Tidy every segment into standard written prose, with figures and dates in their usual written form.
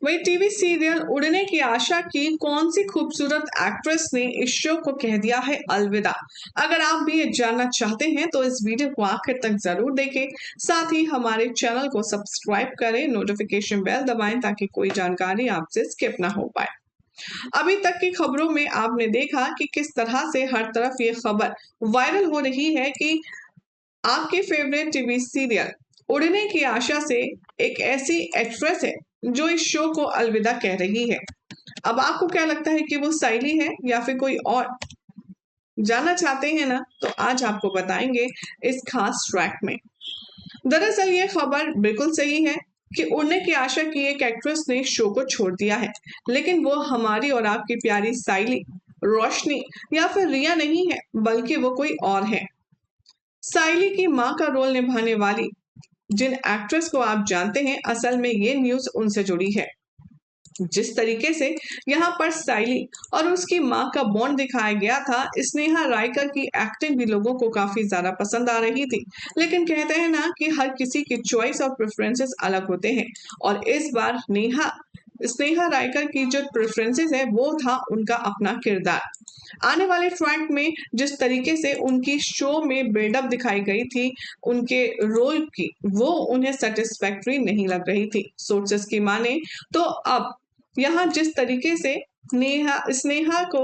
वही TV serial उड़ने की आशा की कौन सी खूबसूरत एक्ट्रेस ने इस शो को कह दिया है अलविदा। अगर आप भी ये जानना चाहते हैं तो इस वीडियो को आखिर तक जरूर देखें। साथ ही हमारे चैनल को सब्सक्राइब करें, नोटिफिकेशन बेल दबाएं ताकि कोई जानकारी आपसे स्किप ना हो पाए। अभी तक की खबरों में आपने देखा कि किस तरह से हर तरफ ये खबर वायरल हो रही है कि आपके फेवरेट टीवी सीरियल उड़ने की आशा से एक ऐसी एक्ट्रेस है जो इस शो को अलविदा कह रही है। अब आपको क्या लगता है कि वो साइली है या फिर कोई और? जानना चाहते हैं ना, तो आज आपको बताएंगे इस खास ट्रैक में। दरअसल ये खबर बिल्कुल सही है कि उड़ने की आशा की एक एक्ट्रेस ने शो को छोड़ दिया है, लेकिन वो हमारी और आपकी प्यारी साइली, रोशनी या फिर रिया नहीं है, बल्कि वो कोई और है। साइली की माँ का रोल निभाने वाली जिन एक्ट्रेस को आप जानते हैं, असल में ये न्यूज उनसे जुड़ी है। जिस तरीके से यहाँ पर साइली और उसकी माँ का बॉन्ड दिखाया गया था, स्नेहा रायकर की एक्टिंग भी लोगों को काफी ज्यादा पसंद आ रही थी। लेकिन कहते हैं ना कि हर किसी की चॉइस और प्रेफरेंसेस अलग होते हैं, और इस बार स्नेहा रायकर की जो प्रेफरेंसेस है वो था उनका अपना किरदार। आने वाले ट्रैक में जिस तरीके से उनकी शो में बिल्डअप दिखाई गई थी उनके रोल की, वो उन्हें सेटिस्फैक्टरी नहीं लग रही थी। सोर्सेस की माने तो अब यहाँ जिस तरीके से स्नेहा को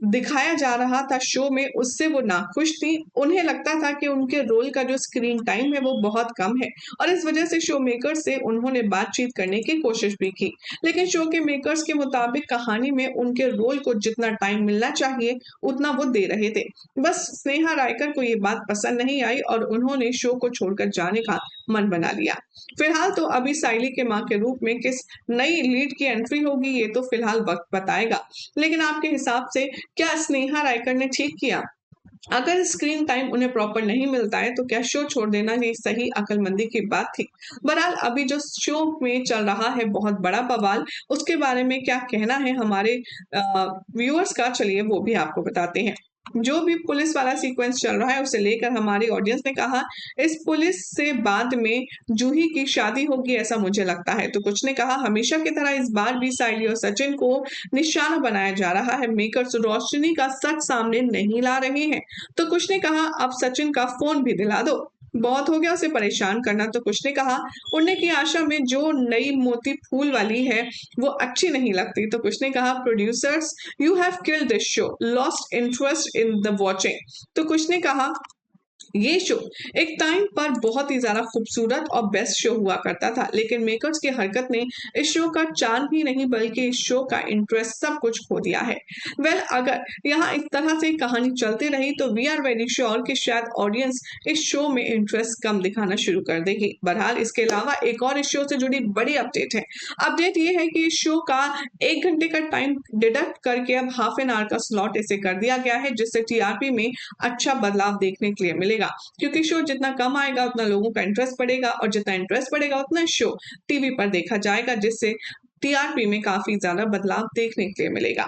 दिखाया जा रहा था शो में, उससे वो नाखुश थी। उन्हें लगता था कि उनके रोल का जो स्क्रीन टाइम है वो बहुत कम है, और इस वजह से शो मेकर्स से उन्होंने बातचीत करने की कोशिश भी की। लेकिन शो के मेकर्स के मुताबिक कहानी में उनके रोल को जितना टाइम मिलना चाहिए उतना वो दे रहे थे। बस स्नेहा रायकर को ये बात पसंद नहीं आई और उन्होंने शो को छोड़कर जाने का मन बना लिया। फिलहाल तो अभी साइली के मां के रूप में किस नई लीड की एंट्री होगी ये तो फिलहाल वक्त बताएगा। लेकिन आपके हिसाब से क्या स्नेहा रायकर ने ठीक किया? अगर स्क्रीन टाइम उन्हें प्रॉपर नहीं मिलता है तो क्या शो छोड़ देना ये सही अक्लमंदी की बात थी? बहरहाल अभी जो शो में चल रहा है बहुत बड़ा बवाल, उसके बारे में क्या कहना है हमारे व्यूअर्स का, चलिए वो भी आपको बताते हैं। जो भी पुलिस वाला सीक्वेंस चल रहा है उसे लेकर हमारी ऑडियंस ने कहा इस पुलिस से बाद में जूही की शादी होगी ऐसा मुझे लगता है। तो कुछ ने कहा हमेशा की तरह इस बार भी साइली और सचिन को निशाना बनाया जा रहा है, मेकर्स रोशनी का सच सामने नहीं ला रहे हैं। तो कुछ ने कहा अब सचिन का फोन भी दिला दो, बहुत हो गया उसे परेशान करना। तो कुछ ने कहा उड़ने की आशा में जो नई मोती फूल वाली है वो अच्छी नहीं लगती। तो कुछ ने कहा producers you have killed this show, lost interest in the watching. तो कुछ ने कहा ये शो एक टाइम पर बहुत ही ज्यादा खूबसूरत और बेस्ट शो हुआ करता था, लेकिन मेकर्स की हरकत ने इस शो का चार्म ही नहीं बल्कि इस शो का इंटरेस्ट सब कुछ खो दिया है। अगर यहाँ इस तरह से कहानी चलती रही तो वी आर वेरी श्योर कि शायद ऑडियंस इस शो में इंटरेस्ट कम दिखाना शुरू कर देगी। बहरहाल इसके अलावा एक और इस शो से जुड़ी बड़ी अपडेट है। अपडेट ये है कि इस शो का 1 घंटे का टाइम डिडक्ट करके अब हाफ एन आवर का स्लॉट इसे कर दिया गया है, जिससे टीआरपी में अच्छा बदलाव देखने के लिए मिलेगा। क्योंकि शो जितना कम आएगा उतना लोगों का इंटरेस्ट बढ़ेगा, और जितना इंटरेस्ट बढ़ेगा उतना शो टीवी पर देखा जाएगा, जिससे टीआरपी में काफी ज्यादा बदलाव देखने के लिए मिलेगा।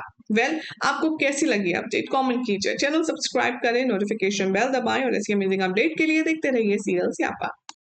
आपको कैसी लगी अपडेट कमेंट कीजिए, चैनल सब्सक्राइब करें, नोटिफिकेशन बेल दबाएं और ऐसी अमेजिंग अपडेट के लिए देखते रहिए सीरियल स्यापा।